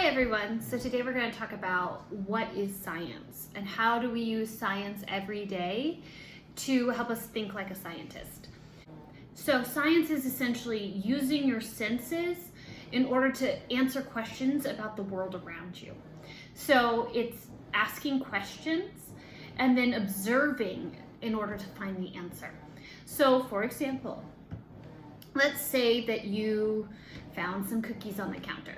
Hi everyone, so today we're going to talk about what is science and how do we use science every day to help us think like a scientist. So science is essentially using your senses in order to answer questions about the world around you. So it's asking questions and then observing in order to find the answer. So for example, let's say that you found some cookies on the counter.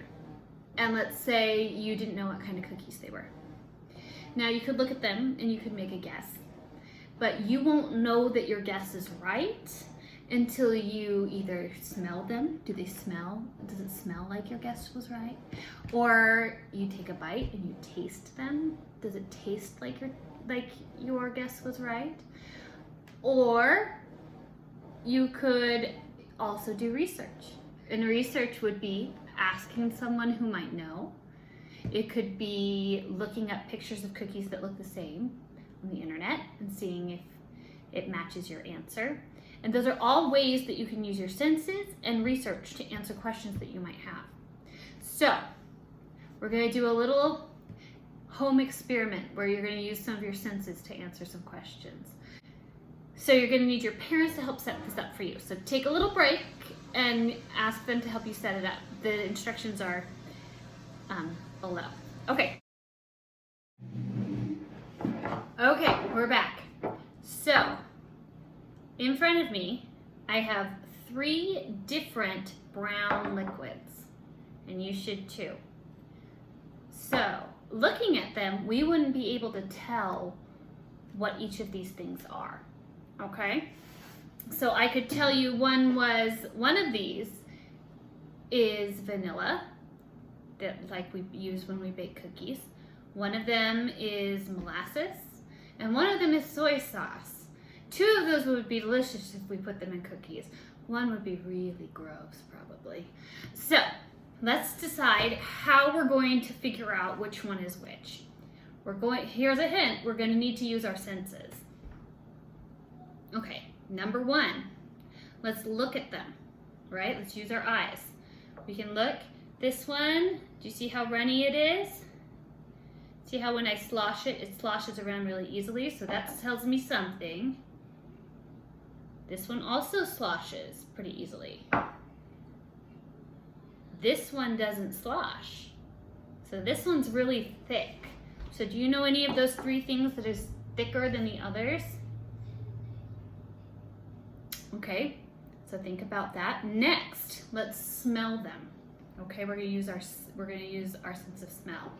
And let's say you didn't know what kind of cookies they were. Now you could look at them and you could make a guess, but you won't know that your guess is right until you either smell them. Do they smell? Does it smell like your guess was right? Or you take a bite and you taste them. Does it taste like your guess was right? Or you could also do research. And research would be asking someone who might know. It could be looking up pictures of cookies that look the same on the internet and seeing if it matches your answer. And those are all ways that you can use your senses and research to answer questions that you might have. So we're going to do a little home experiment where you're going to use some of your senses to answer some questions. So you're going to need your parents to help set this up for you. So take a little break and ask them to help you set it up. The instructions are below. Okay, we're back. So in front of me, I have 3 different brown liquids, and you should too. So looking at them, we wouldn't be able to tell what each of these things are, okay? So I could tell you one of these is vanilla, that like we use when we bake cookies. One of them is molasses, and one of them is soy sauce. 2 of those would be delicious if we put them in cookies. One would be really gross, probably. So let's decide how we're going to figure out which one is which. Here's a hint, we're going to need to use our senses. Okay. Number 1, let's look at them, right? Let's use our eyes. We can look. This one, do you see how runny it is? See how when I slosh it, it sloshes around really easily, so that tells me something. This one also sloshes pretty easily. This one doesn't slosh. So this one's really thick. So do you know any of those 3 things that is thicker than the others? Okay, so think about that. Next, let's smell them. Okay, we're gonna use our sense of smell.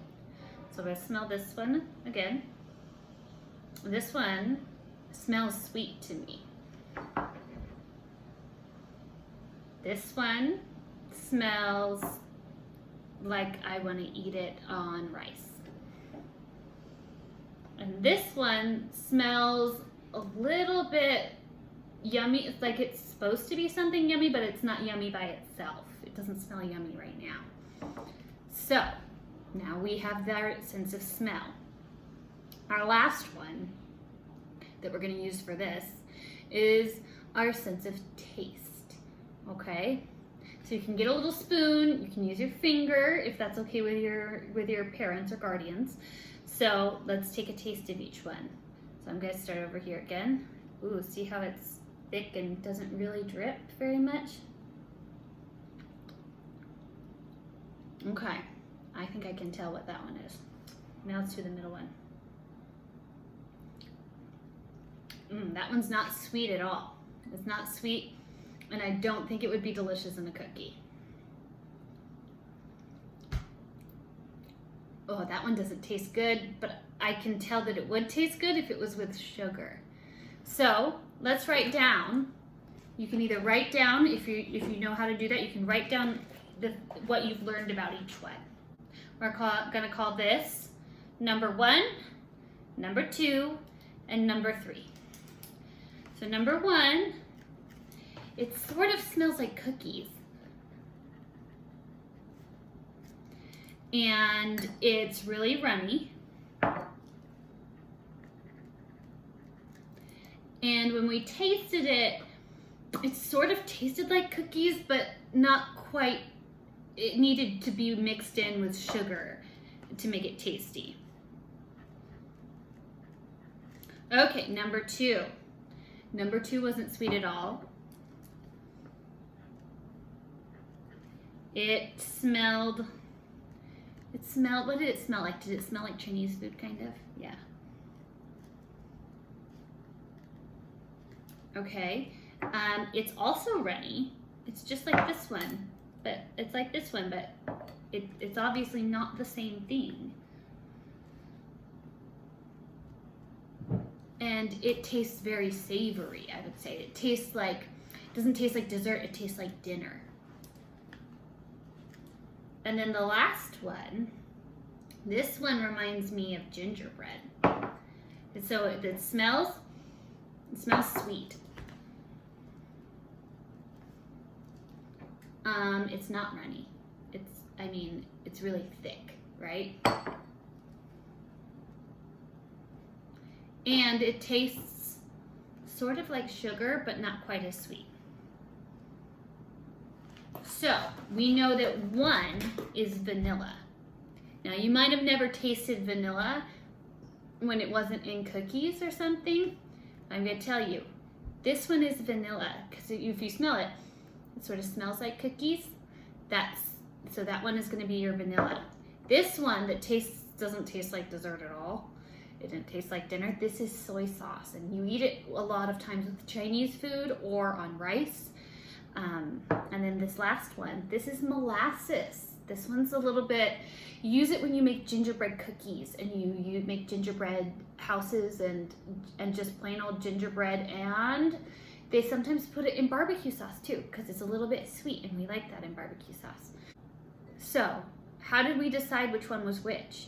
So I'm gonna smell this one again. This one smells sweet to me. This one smells like I want to eat it on rice. And this one smells a little bit yummy. It's like it's supposed to be something yummy, but it's not yummy by itself. It doesn't smell yummy right now. So now we have our sense of smell. Our last one that we're going to use for this is our sense of taste. Okay, so you can get a little spoon, you can use your finger if that's okay with your parents or guardians. So let's take a taste of each one. So I'm going to start over here again. Ooh, see how it's thick and doesn't really drip very much? Okay, I think I can tell what that one is. Now let's do the middle one. That one's not sweet at all. It's not sweet, and I don't think it would be delicious in a cookie. Oh, that one doesn't taste good, but I can tell that it would taste good if it was with sugar. So let's write down. You can either write down, if you know how to do that, you can write down what you've learned about each one. We're gonna call this number 1, number 2, and number 3. So number 1, it sort of smells like cookies. And it's really runny. And when we tasted it, it sort of tasted like cookies, but not quite it needed to be mixed in with sugar to make it tasty. Okay, number 2. Number 2 wasn't sweet at all. It smelled, what did it smell like? Did it smell like Chinese food, kind of? Yeah. Okay, it's also runny. It's just like this one, but it's like this one, but it's obviously not the same thing. And it tastes very savory, I would say. It doesn't taste like dessert, it tastes like dinner. And then the last one, this one reminds me of gingerbread. And so it smells sweet. It's not runny. It's really thick, right? And it tastes sort of like sugar, but not quite as sweet. So we know that 1 is vanilla. Now you might have never tasted vanilla when it wasn't in cookies or something. I'm going to tell you, this one is vanilla, because if you smell it, it sort of smells like cookies. So that one is going to be your vanilla. This one that doesn't taste like dessert at all. It didn't taste like dinner. This is soy sauce, and you eat it a lot of times with Chinese food or on rice. And then this last one, this is molasses. This one's a little bit, you use it when you make gingerbread cookies, and you make gingerbread houses and just plain old gingerbread, and they sometimes put it in barbecue sauce too, because it's a little bit sweet, and we like that in barbecue sauce. So, how did we decide which one was which?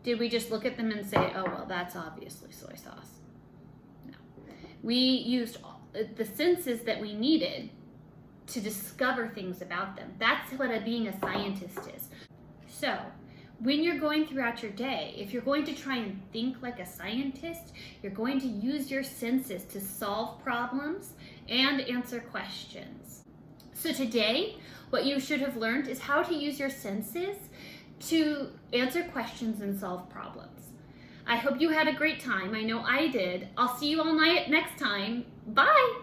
Did we just look at them and say, oh, well, that's obviously soy sauce? No. We used the senses that we needed to discover things about them. That's what being a scientist is. So, when you're going throughout your day, if you're going to try and think like a scientist, you're going to use your senses to solve problems and answer questions. So today, what you should have learned is how to use your senses to answer questions and solve problems. I hope you had a great time. I know I did. I'll see you all next time. Bye!